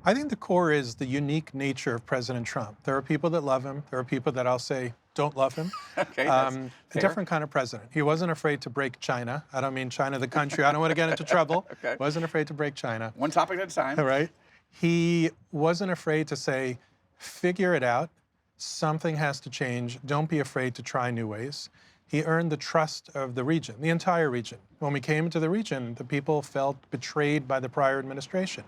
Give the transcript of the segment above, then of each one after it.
I think the core is the unique nature of President Trump. There are people that love him. There are people that I'll say don't love him. Okay, that's A fair. different kind of president. He wasn't afraid to break China. I don't mean China the country. I don't want to get into trouble. Okay. Wasn't afraid to break China. One topic at a time. All right. He wasn't afraid to say, figure it out. Something has to change. Don't be afraid to try new ways. He earned the trust of the region, the entire region. When we came into the region, the people felt betrayed by the prior administration.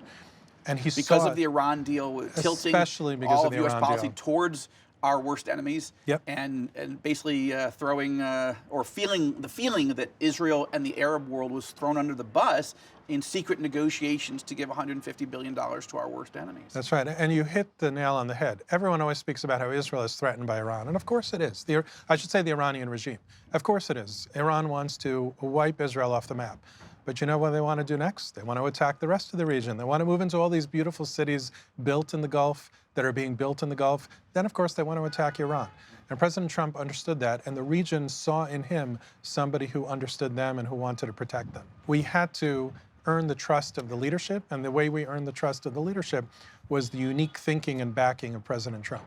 And he Because saw of the Iran deal, tilting especially because all of of the U.S. Iran policy deal. towards our worst enemies, Yep. and basically throwing or feeling that Israel and the Arab world was thrown under the bus in secret negotiations to give $150 billion to our worst enemies. That's right. And you hit the nail on the head. Everyone always speaks about how Israel is threatened by Iran. And of course it is. I should say the Iranian regime. Of course it is. Iran wants to wipe Israel off the map. But you know what they want to do next? They want to attack the rest of the region. They want to move into all these beautiful cities built in the Gulf, that are being built in the Gulf. Then, of course, they want to attack Iran. And President Trump understood that, and the region saw in him somebody who understood them and who wanted to protect them. We had to earn the trust of the leadership, and the way we earned the trust of the leadership was the unique thinking and backing of President Trump.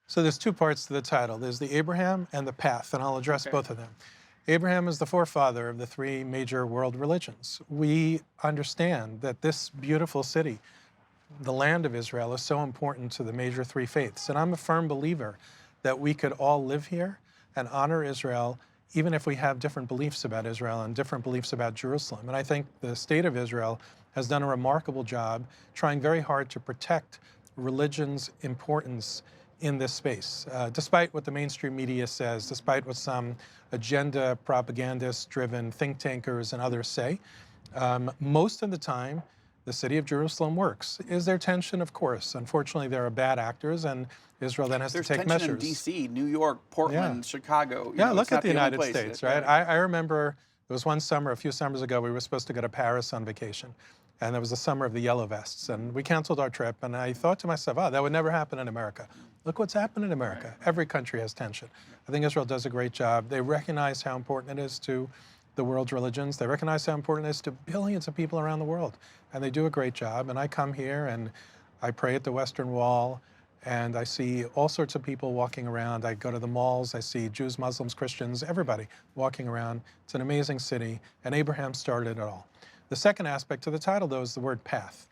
So there's two parts to the title. There's the Abraham and the path, and I'll address both of them. Abraham is the forefather of the three major world religions. We understand that this beautiful city, the land of Israel, is so important to the major three faiths. And I'm a firm believer that we could all live here and honor Israel, even if we have different beliefs about Israel and different beliefs about Jerusalem. And I think the state of Israel has done a remarkable job trying very hard to protect religion's importance in this space, despite what the mainstream media says, despite what some agenda propagandist-driven think tankers and others say. Most of the time, the city of Jerusalem works. Is there tension? Of course. Unfortunately, there are bad actors, and Israel then has to take There's tension measures. in D.C., New York, Portland, Chicago. Yeah, know, look it's at not the only United place. States, right? I remember there was one summer, a few summers ago, we were supposed to go to Paris on vacation. And it was the summer of the yellow vests. And we canceled our trip. And I thought to myself, oh, that would never happen in America. Look what's happened in America. Every country has tension. I think Israel does a great job. They recognize how important it is to the world's religions. They recognize how important it is to billions of people around the world. And they do a great job. And I come here and I pray at the Western Wall. And I see all sorts of people walking around. I go to the malls. I see Jews, Muslims, Christians, everybody walking around. It's an amazing city. And Abraham started it all. The second aspect of the title, though, is the word path.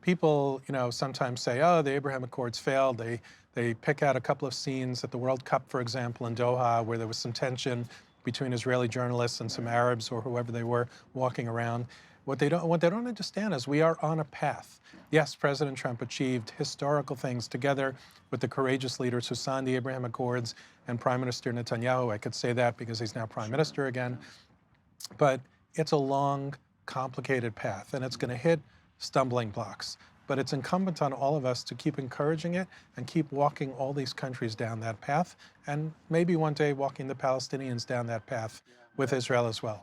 People, sometimes say, oh, the Abraham Accords failed. They pick out a couple of scenes at the World Cup, for example, in Doha, where there was some tension between Israeli journalists and some Arabs or whoever they were walking around. What they don't understand is we are on a path. Yes, President Trump achieved historical things together with the courageous leaders who signed the Abraham Accords and Prime Minister Netanyahu. I could say that because he's now Prime Minister again. But it's a long, complicated path, and it's going to hit stumbling blocks. But it's incumbent on all of us to keep encouraging it and keep walking all these countries down that path, and maybe one day walking the Palestinians down that path with Israel as well.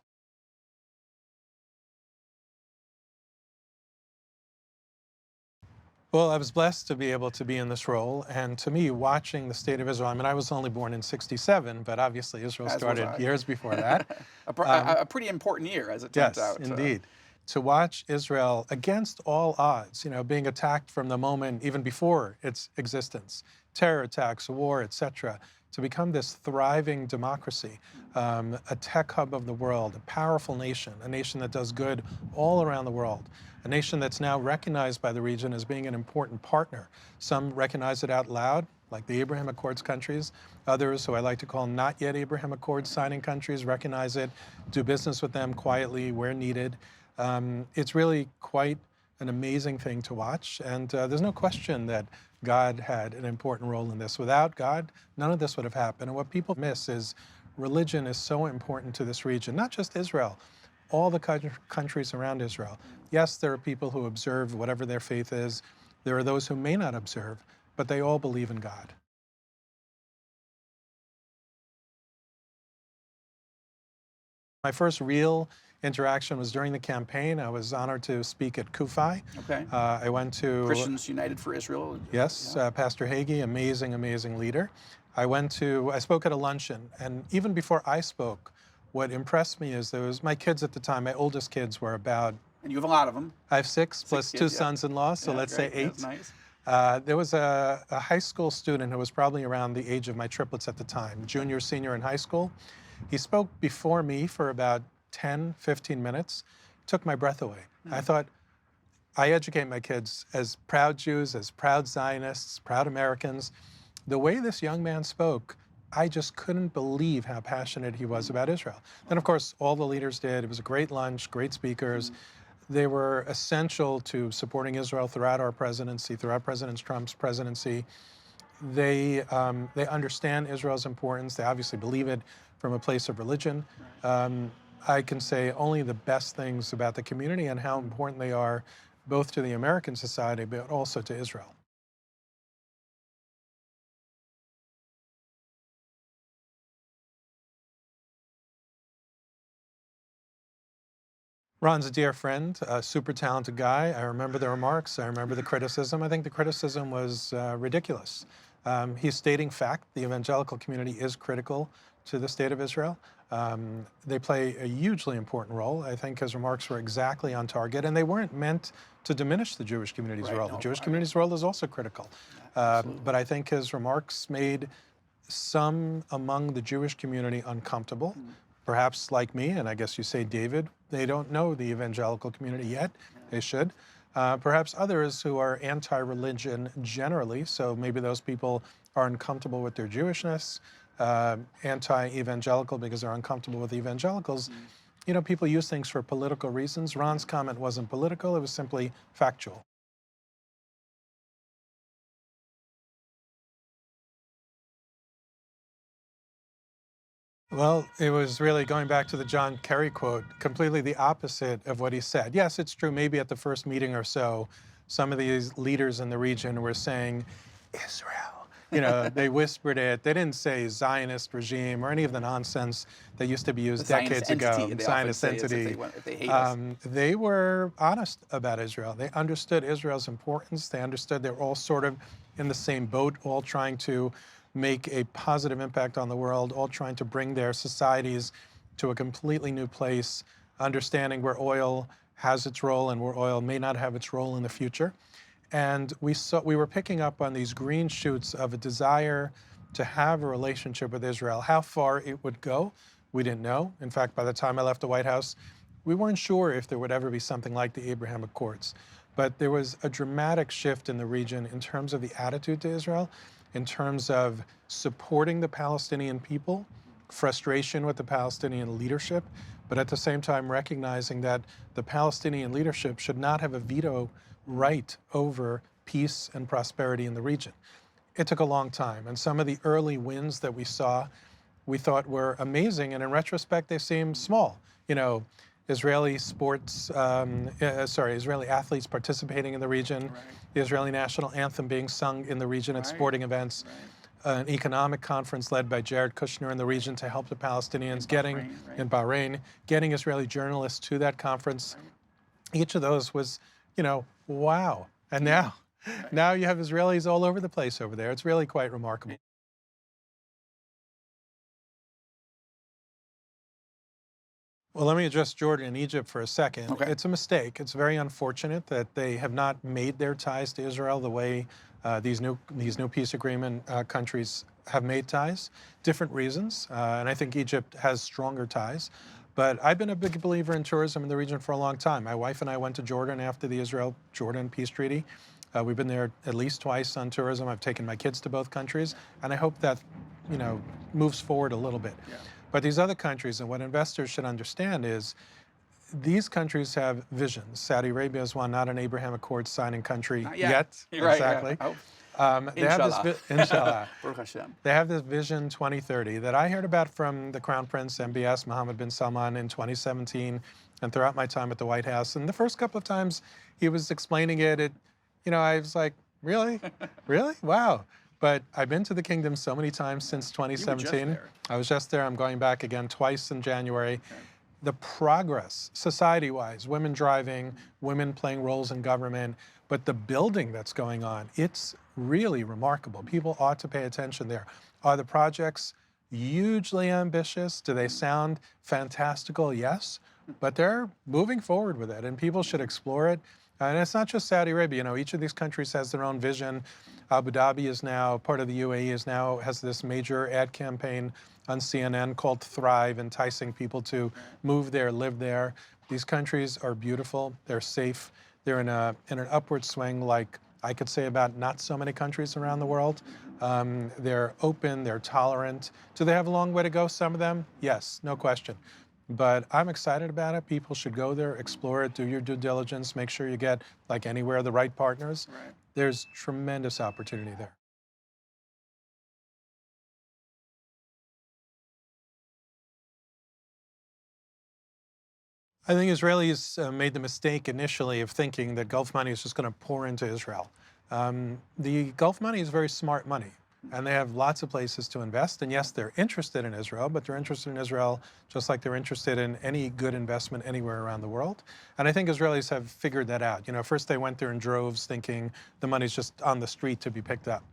Well, I was blessed to be able to be in this role, and to me, watching the state of Israel, I mean, I was only born in '67, but obviously Israel started years before that. A pretty important year, as it turns out. Yes, indeed. To watch Israel against all odds, being attacked from the moment, even before its existence, terror attacks, war, etc., to become this thriving democracy, a tech hub of the world, a powerful nation, a nation that does good all around the world, a nation that's now recognized by the region as being an important partner. Some recognize it out loud, like the Abraham Accords countries. Others, who I like to call not yet Abraham Accords signing countries, recognize it, do business with them quietly where needed. It's really quite an amazing thing to watch, and there's no question that God had an important role in this. Without God, none of this would have happened. And what people miss is religion is so important to this region, not just Israel, all the countries around Israel. Yes, there are people who observe whatever their faith is. There are those who may not observe, but they all believe in God. My first real interaction was during the campaign. I was honored to speak at Kufi. Okay. I went to Christians United for Israel. Yes, Yeah. Pastor Hagee, amazing, amazing leader. I spoke at a luncheon, and even before I spoke, what impressed me is my kids at the time, my oldest kids were about, And you have a lot of them. I have six plus kids, two yeah. sons-in-law, so Yeah, let's great. say 8. That's nice. There was a high school student who was probably around the age of my triplets at the time, junior, senior in high school. He spoke before me for about 10, 15 minutes, took my breath away. I thought, I educate my kids as proud Jews, as proud Zionists, proud Americans. The way this young man spoke, I just couldn't believe how passionate he was about Israel. Then, of course, all the leaders did. It was a great lunch, great speakers. They were essential to supporting Israel throughout our presidency, throughout President Trump's presidency. They understand Israel's importance. They obviously believe it from a place of religion. I can say only the best things about the community and how important they are, both to the American society, but also to Israel. Ron's a dear friend, a super talented guy. I remember the remarks. I remember the criticism. I think the criticism was ridiculous. He's stating fact. The evangelical community is critical to the state of Israel. They play a hugely important role. I think his remarks were exactly on target, and they weren't meant to diminish the Jewish community's role. The Jewish community's role is also critical. But I think his remarks made some among the Jewish community uncomfortable. Perhaps like me, and I guess you say David, they don't know the evangelical community yet. They should. Perhaps others who are anti-religion generally, so maybe those people are uncomfortable with their Jewishness, anti-evangelical because they're uncomfortable with evangelicals. You know, people use things for political reasons. Ron's comment wasn't political, it was simply factual. Well, it was really going back to the John Kerry quote, completely the opposite of what he said. Yes, it's true, maybe at the first meeting or so, some of these leaders in the region were saying, Israel. You know, they whispered it. They didn't say Zionist regime or any of the nonsense that used to be used decades ago. Zionist entity. If they hate us. They were honest about Israel. They understood Israel's importance. They understood they were all sort of in the same boat, all trying to make a positive impact on the world, all trying to bring their societies to a completely new place, understanding where oil has its role and where oil may not have its role in the future. And we were picking up on these green shoots of a desire to have a relationship with Israel. How far it would go, we didn't know. In fact, by the time I left the White House, we weren't sure if there would ever be something like the Abraham Accords. But there was a dramatic shift in the region in terms of the attitude to Israel, in terms of supporting the Palestinian people, frustration with the Palestinian leadership, but at the same time recognizing that the Palestinian leadership should not have a veto right over peace and prosperity in the region. It took a long time, and some of the early wins that we saw, we thought were amazing, and in retrospect, they seem small. You know, Israeli athletes participating in the region, the Israeli national anthem being sung in the region at sporting events, an economic conference led by Jared Kushner in the region to help the Palestinians, in Bahrain, getting Israeli journalists to that conference. Each of those was, you know, wow. And now you have Israelis all over the place over there. It's really quite remarkable. Well, let me address Jordan and Egypt for a second. Okay. It's a mistake. It's very unfortunate that they have not made their ties to Israel the way these new peace agreement countries have made ties. Different reasons, and I think Egypt has stronger ties. But I've been a big believer in tourism in the region for a long time. My wife and I went to Jordan after the Israel-Jordan peace treaty. We've been there at least twice on tourism. I've taken my kids to both countries, and I hope that, you know, moves forward a little bit. Yeah. But these other countries, and what investors should understand is, these countries have visions. Saudi Arabia is one, not an Abraham Accords signing country Not yet. Right, exactly. Yeah. They have this inshallah. Baruch Hashem. They have this vision 2030 that I heard about from the Crown Prince, MBS, Mohammed bin Salman, in 2017, and throughout my time at the White House. And the first couple of times he was explaining it, you know, I was like, really? Really? Wow. But I've been to the kingdom so many times since 2017. You were just there. I was just there. I'm going back again twice in January. Okay. the progress, society-wise, women driving, women playing roles in government, but the building that's going on, it's really remarkable. People ought to pay attention there. Are the projects hugely ambitious? Do they sound fantastical? Yes, but they're moving forward with it, and people should explore it. And it's not just Saudi Arabia. You know, each of these countries has their own vision. Abu Dhabi is now, part of the UAE is now, has this major ad campaign on CNN called Thrive, enticing people to move there, live there. These countries are beautiful. They're safe. They're in an upward swing, like I could say about not so many countries around the world. They're open, they're tolerant. Do they have a long way to go, some of them? Yes, no question. But I'm excited about it. People should go there, explore it, do your due diligence, make sure you get, like anywhere, the right partners. Right. There's tremendous opportunity there. I think Israelis made the mistake initially of thinking that Gulf money is just going to pour into Israel. The Gulf money is very smart money, and they have lots of places to invest. And yes, they're interested in Israel, but they're interested in Israel just like they're interested in any good investment anywhere around the world. And I think Israelis have figured that out. You know, first they went there in droves thinking the money's just on the street to be picked up.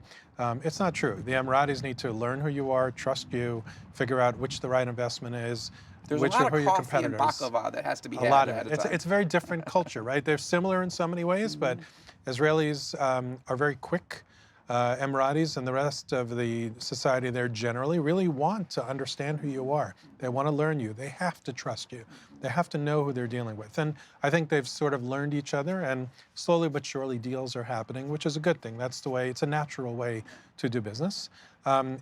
It's not true. The Emiratis need to learn who you are, trust you, figure out which the right investment is. There's Which a lot are of your coffee and competitors. baklava that has to be had A lot of ahead it. of time. It's a very different culture, right? They're similar in so many ways, but Israelis are very quick. Emiratis and the rest of the society there generally really want to understand who you are. They want to learn you. They have to trust you. They have to know who they're dealing with. And I think they've sort of learned each other, and slowly but surely deals are happening, which is a good thing. That's the way, it's a natural way to do business.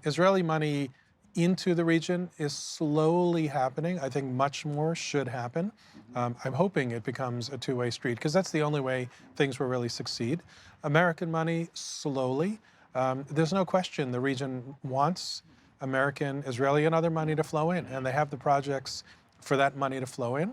Israeli money into the region is slowly happening. I think much more should happen. I'm hoping it becomes a two-way street, because that's the only way things will really succeed. American money, slowly. There's no question the region wants American, Israeli, and other money to flow in, and they have the projects for that money to flow in.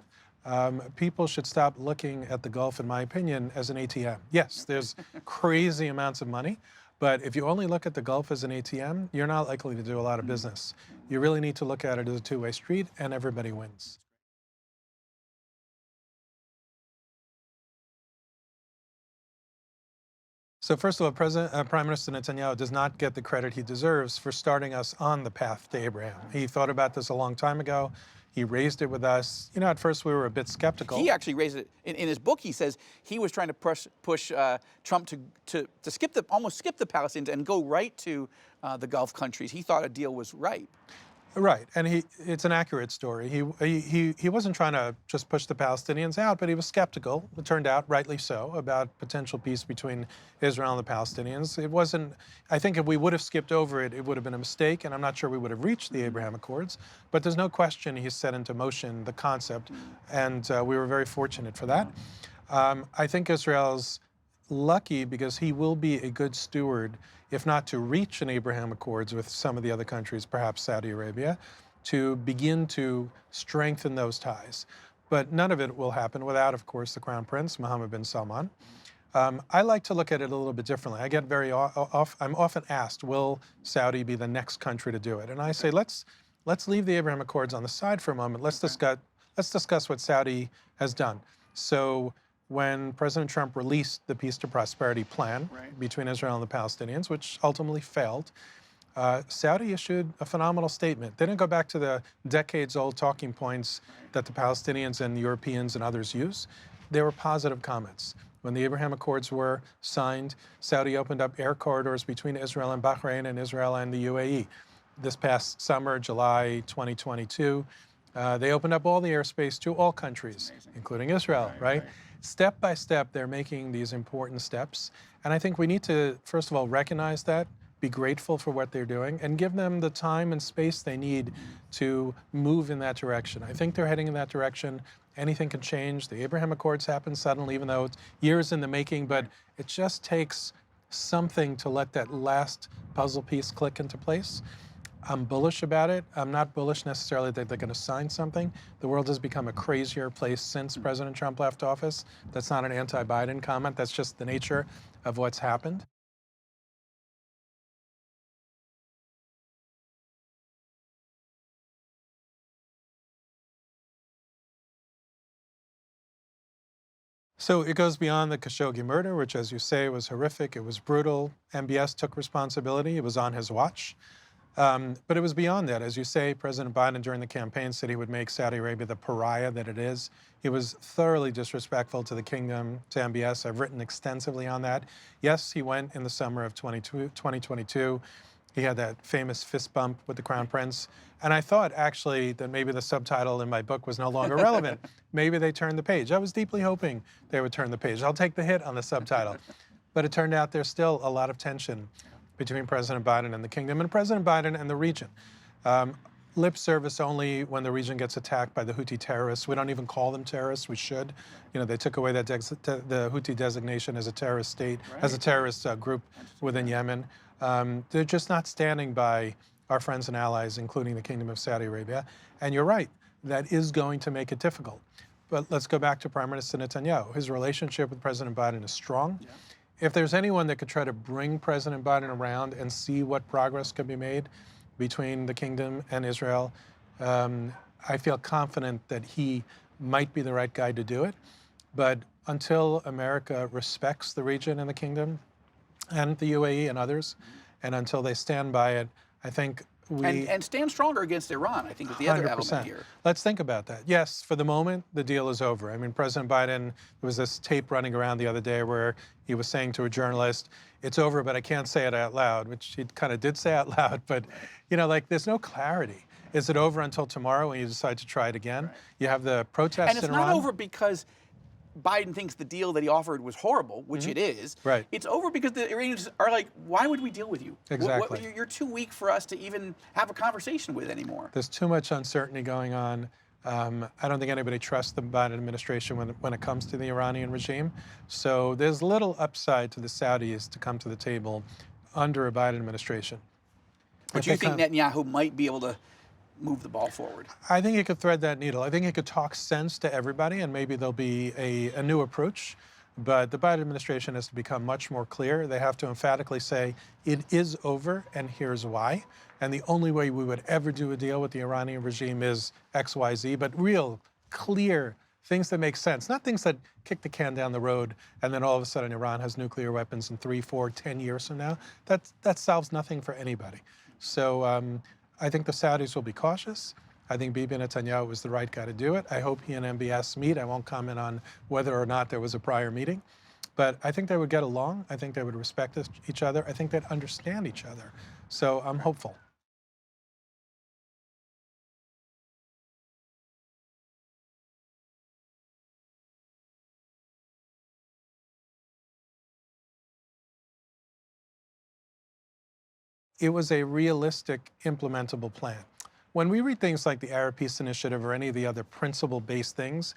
People should stop looking at the Gulf, in my opinion, as an ATM. Yes, there's crazy amounts of money, but if you only look at the Gulf as an ATM, you're not likely to do a lot of business. You really need to look at it as a two-way street, and everybody wins. So first of all, Prime Minister Netanyahu does not get the credit he deserves for starting us on the path to Abraham. He thought about this a long time ago. He raised it with us. You know, at first we were a bit skeptical. He actually raised it in his book. He says he was trying to push Trump to almost skip the Palestinians and go right to the Gulf countries. He thought a deal was ripe. Right, and it's an accurate story. He wasn't trying to just push the Palestinians out, but he was skeptical, it turned out rightly so, about potential peace between Israel and the Palestinians. It wasn't, I think if we would have skipped over it, it would have been a mistake, and I'm not sure we would have reached the Abraham Accords, but there's no question he set into motion the concept, and we were very fortunate for that. I think Israel's lucky because he will be a good steward, if not to reach an Abraham Accords with some of the other countries, perhaps Saudi Arabia, to begin to strengthen those ties. But none of it will happen without, of course, the Crown Prince, Mohammed bin Salman. I like to look at it a little bit differently. I get I'm often asked, will Saudi be the next country to do it? And I say, let's leave the Abraham Accords on the side for a moment. Let's discuss what Saudi has done. So when President Trump released the Peace to Prosperity plan between Israel and the Palestinians, which ultimately failed, Saudi issued a phenomenal statement. They didn't go back to the decades-old talking points that the Palestinians and the Europeans and others use. They were positive comments. When the Abraham Accords were signed, Saudi opened up air corridors between Israel and Bahrain and Israel and the UAE. This past summer, July 2022, they opened up all the airspace to all countries, including Israel, right? Step by step, they're making these important steps. And I think we need to, first of all, recognize that, be grateful for what they're doing, and give them the time and space they need to move in that direction. I think they're heading in that direction. Anything can change. The Abraham Accords happened suddenly, even though it's years in the making, but it just takes something to let that last puzzle piece click into place. I'm bullish about it. I'm not bullish necessarily that they're going to sign something. The world has become a crazier place since President Trump left office. That's not an anti-Biden comment. That's just the nature of what's happened. So it goes beyond the Khashoggi murder, which, as you say, was horrific. It was brutal. MBS took responsibility. It was on his watch. But it was beyond that. As you say, President Biden during the campaign said he would make Saudi Arabia the pariah that it is. He was thoroughly disrespectful to the kingdom, to MBS. I've written extensively on that. Yes, he went in the summer of 2022. He had that famous fist bump with the Crown Prince. And I thought, actually, that maybe the subtitle in my book was no longer relevant. Maybe they turned the page. I was deeply hoping they would turn the page. I'll take the hit on the subtitle. But it turned out there's still a lot of tension between President Biden and the kingdom, and President Biden and the region. Lip service only when the region gets attacked by the Houthi terrorists. We don't even call them terrorists. We should. You know, they took away that the Houthi designation as a terrorist state, as a terrorist group within Yemen. They're just not standing by our friends and allies, including the Kingdom of Saudi Arabia. And you're right, that is going to make it difficult. But let's go back to Prime Minister Netanyahu. His relationship with President Biden is strong. Yeah. If there's anyone that could try to bring President Biden around and see what progress could be made between the kingdom and Israel, I feel confident that he might be the right guy to do it. But until America respects the region and the kingdom and the UAE and others, and until they stand by it, I think we... And stand stronger against Iran, I think, is the other 100%. element here. Let's think about that. Yes, for the moment, the deal is over. I mean, President Biden, there was this tape running around the other day where he was saying to a journalist, it's over, but I can't say it out loud, which he kind of did say out loud, but, you know, like, there's no clarity. Is it over until tomorrow when you decide to try it again? Right. You have the protests in Iran. And it's not over because Biden thinks the deal that he offered was horrible, which it is. Right. It's over because the Iranians are like, why would we deal with you? Exactly. You're too weak for us to even have a conversation with anymore. There's too much uncertainty going on. I don't think anybody trusts the Biden administration when it comes to the Iranian regime. So there's little upside to the Saudis to come to the table under a Biden administration. But you think Netanyahu might be able to move the ball forward? I think he could thread that needle. I think he could talk sense to everybody, and maybe there'll be a new approach. But the Biden administration has to become much more clear. They have to emphatically say, it is over, and here's why. And the only way we would ever do a deal with the Iranian regime is X, Y, Z, but real, clear things that make sense, not things that kick the can down the road, and then all of a sudden Iran has nuclear weapons in 3, 4, 10 years from now. That solves nothing for anybody. So I think the Saudis will be cautious. I think Bibi Netanyahu was the right guy to do it. I hope he and MBS meet. I won't comment on whether or not there was a prior meeting. But I think they would get along. I think they would respect each other. I think they'd understand each other. So I'm hopeful. It was a realistic, implementable plan. When we read things like the Arab Peace Initiative or any of the other principle-based things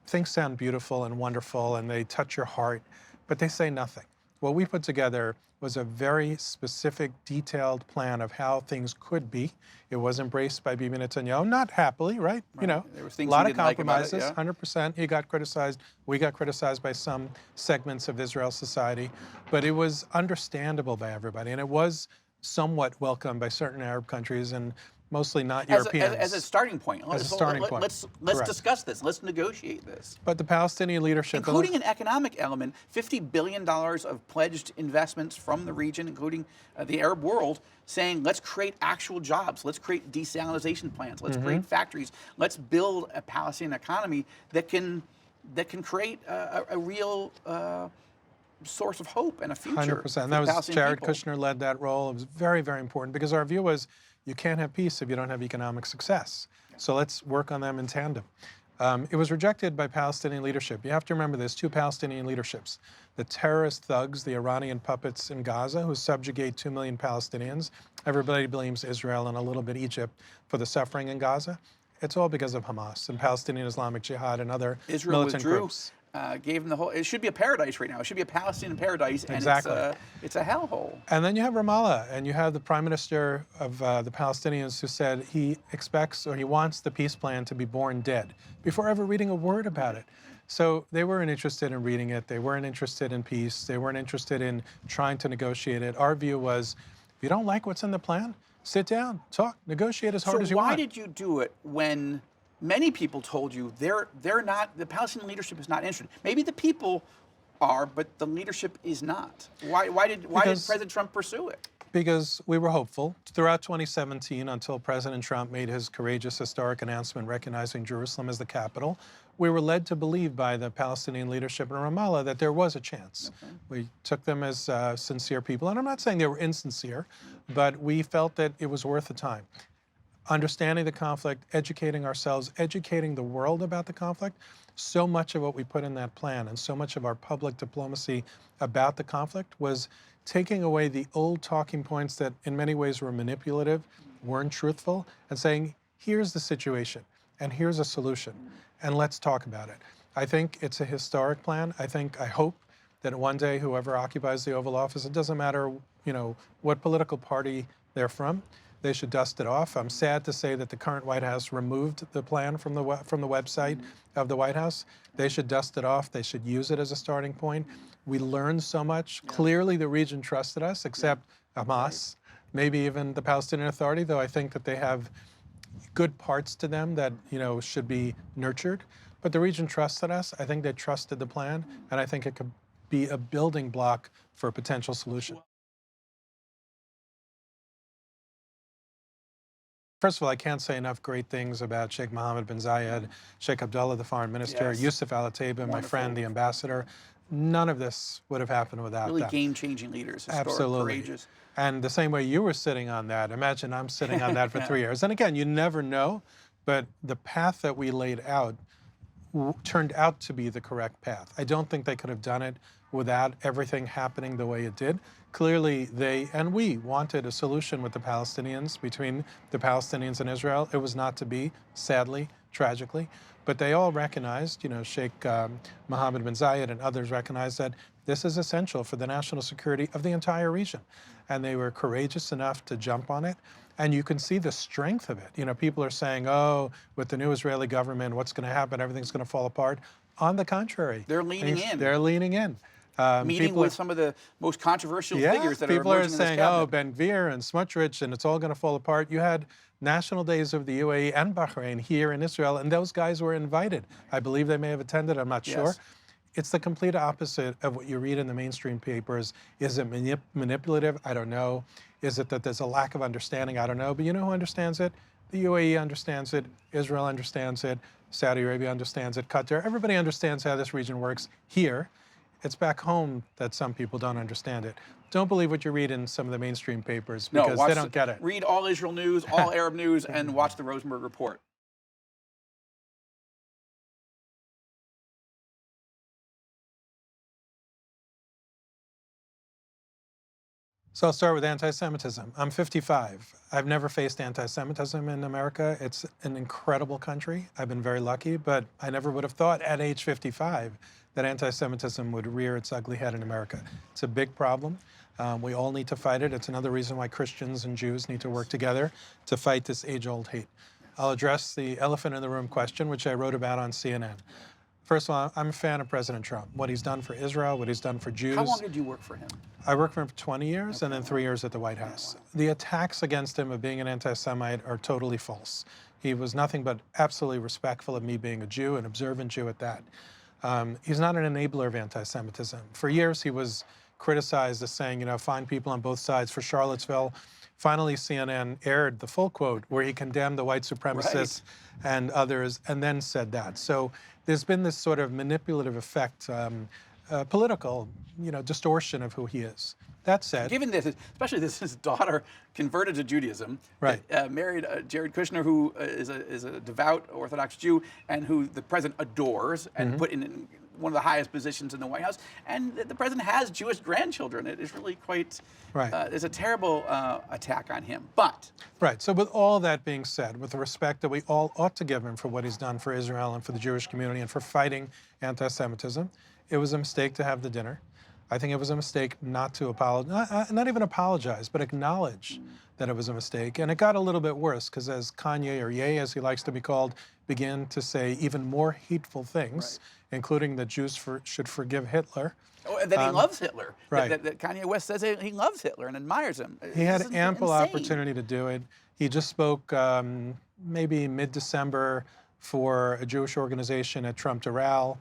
sound beautiful and wonderful and they touch your heart, but they say nothing. What we put together was a very specific, detailed plan of how things could be. It was embraced by Bibi Netanyahu, not happily, right? You know, there was a lot of like compromises, about it, yeah. 100%. He got criticized. We got criticized by some segments of Israel society, but it was understandable by everybody, and it was somewhat welcomed by certain Arab countries and mostly not Europeans. As a starting point. As a starting point. Let's discuss this. Let's negotiate this. But the Palestinian leadership... Including an economic element, $50 billion of pledged investments from the region, including the Arab world, saying let's create actual jobs, let's create desalination plants, let's create factories, let's build a Palestinian economy that can create a real... source of hope and a future. 100%. That was Jared Kushner led that role. It was very, very important because our view was you can't have peace if you don't have economic success. So let's work on them in tandem. It was rejected by Palestinian leadership. You have to remember there's two Palestinian leaderships. The terrorist thugs, the Iranian puppets in Gaza who subjugate 2 million Palestinians. Everybody blames Israel and a little bit Egypt for the suffering in Gaza. It's all because of Hamas and Palestinian Islamic Jihad and other militant groups. Gave them the whole. It should be a paradise right now. It should be a Palestinian paradise, and it's a hellhole. And then you have Ramallah, and you have the Prime Minister of the Palestinians who said he expects or he wants the peace plan to be born dead before ever reading a word about it. So they weren't interested in reading it. They weren't interested in peace. They weren't interested in trying to negotiate it. Our view was, if you don't like what's in the plan, sit down, talk, negotiate as hard as you want. So why did you do it when many people told you they're not, the Palestinian leadership is not interested. Maybe the people are, but the leadership is not. Why did President Trump pursue it? Because we were hopeful. Throughout 2017, until President Trump made his courageous historic announcement recognizing Jerusalem as the capital, we were led to believe by the Palestinian leadership in Ramallah that there was a chance. Okay. We took them as sincere people, and I'm not saying they were insincere, but we felt that it was worth the time. Understanding the conflict, educating ourselves, educating the world about the conflict, so much of what we put in that plan and so much of our public diplomacy about the conflict was taking away the old talking points that in many ways were manipulative, weren't truthful, and saying, here's the situation, and here's a solution, and let's talk about it. I think it's a historic plan. I hope that one day whoever occupies the Oval Office, it doesn't matter, what political party they're from, they should dust it off. I'm sad to say that the current White House removed the plan from the website of the White House. They should dust it off. They should use it as a starting point. We learned so much. Yeah. Clearly, the region trusted us, except Hamas, maybe even the Palestinian Authority, though I think that they have good parts to them that should be nurtured. But the region trusted us. I think they trusted the plan, and I think it could be a building block for a potential solution. First of all, I can't say enough great things about Sheikh Mohammed bin Zayed, Sheikh Abdullah, the foreign minister, yes. Yusuf Al-Attaiba, my friend, the ambassador. None of this would have happened without them. Really game-changing leaders, historic, absolutely. Courageous. And the same way you were sitting on that, imagine I'm sitting on that for 3 years. And again, you never know, but the path that we laid out turned out to be the correct path. I don't think they could have done it without everything happening the way it did. Clearly, they and we wanted a solution with the Palestinians, between the Palestinians and Israel. It was not to be, sadly, tragically. But they all recognized, Sheikh Mohammed bin Zayed and others recognized that this is essential for the national security of the entire region. And they were courageous enough to jump on it. And you can see the strength of it. People are saying, oh, with the new Israeli government, what's going to happen? Everything's going to fall apart. On the contrary. They're leaning in. They're leaning in. Meeting with some of the most controversial figures that are emerging in this cabinet. People are saying, oh, Ben Gvir and Smotrich, and it's all going to fall apart. You had national days of the UAE and Bahrain here in Israel, and those guys were invited. I believe they may have attended, I'm not sure. It's the complete opposite of what you read in the mainstream papers. Is it manipulative? I don't know. Is it that there's a lack of understanding? I don't know. But you know who understands it? The UAE understands it. Israel understands it. Saudi Arabia understands it. Qatar. Everybody understands how this region works here. It's back home that some people don't understand it. Don't believe what you read in some of the mainstream papers because they don't get it. Read all Israel news, all Arab news, and watch the Rosenberg report. So I'll start with anti-Semitism. I'm 55. I've never faced anti-Semitism in America. It's an incredible country. I've been very lucky, but I never would have thought at age 55 that anti-Semitism would rear its ugly head in America. It's a big problem. We all need to fight it. It's another reason why Christians and Jews need to work together to fight this age-old hate. I'll address the elephant in the room question, which I wrote about on CNN. First of all, I'm a fan of President Trump, what he's done for Israel, what he's done for Jews. How long did you work for him? I worked for him for 20 years and then 3 years at the White House. The attacks against him of being an anti-Semite are totally false. He was nothing but absolutely respectful of me being a Jew, an observant Jew at that. He's not an enabler of anti-Semitism. For years, he was criticized as saying, fine people on both sides for Charlottesville. Finally, CNN aired the full quote where he condemned the white supremacists and others and then said that. So there's been this sort of manipulative effect, political, distortion of who he is. That said, given this, especially this, his daughter converted to Judaism, right? Married Jared Kushner, who is a devout Orthodox Jew, and who the president adores and put in one of the highest positions in the White House. And the president has Jewish grandchildren. It is really quite. Right. There's a terrible attack on him. But right. So with all that being said, with the respect that we all ought to give him for what he's done for Israel and for the Jewish community and for fighting anti-Semitism, it was a mistake to have the dinner. I think it was a mistake not to apologize, not even apologize, but acknowledge that it was a mistake. And it got a little bit worse because as Kanye, or Ye as he likes to be called, began to say even more hateful things, including that Jews should forgive Hitler. Oh, and that he loves Hitler. Right. That Kanye West says he loves Hitler and admires him. He had ample opportunity to do it. He just spoke maybe mid-December for a Jewish organization at Trump Doral.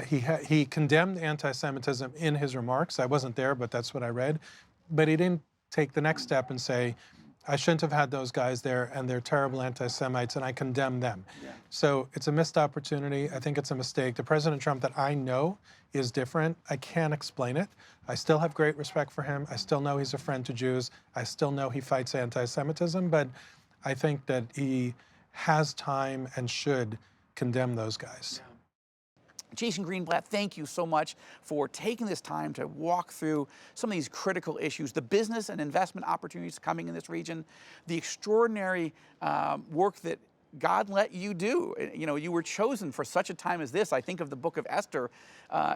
He condemned anti-Semitism in his remarks. I wasn't there, but that's what I read. But he didn't take the next step and say, I shouldn't have had those guys there, and they're terrible anti-Semites, and I condemn them. Yeah. So it's a missed opportunity. I think it's a mistake. The President Trump that I know is different. I can't explain it. I still have great respect for him. I still know he's a friend to Jews. I still know he fights anti-Semitism, but I think that he has time and should condemn those guys. Yeah. Jason Greenblatt, thank you so much for taking this time to walk through some of these critical issues, the business and investment opportunities coming in this region, the extraordinary work that God let you do. You know, you were chosen for such a time as this. I think of the book of Esther,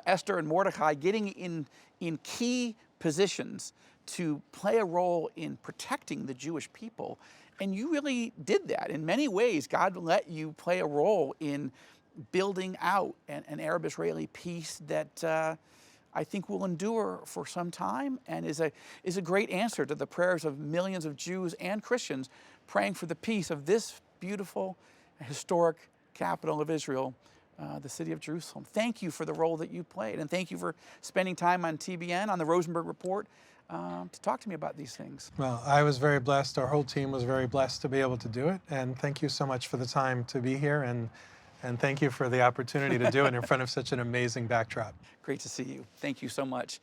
Esther and Mordecai getting in key positions to play a role in protecting the Jewish people. And you really did that. In many ways, God let you play a role in building out an Arab-Israeli peace that I think will endure for some time and is a great answer to the prayers of millions of Jews and Christians praying for the peace of this beautiful, historic capital of Israel, the city of Jerusalem. Thank you for the role that you played, and thank you for spending time on TBN, on the Rosenberg Report, to talk to me about these things. Well, I was very blessed. Our whole team was very blessed to be able to do it, and thank you so much for the time to be here, and thank you for the opportunity to do it in front of such an amazing backdrop. Great to see you. Thank you so much.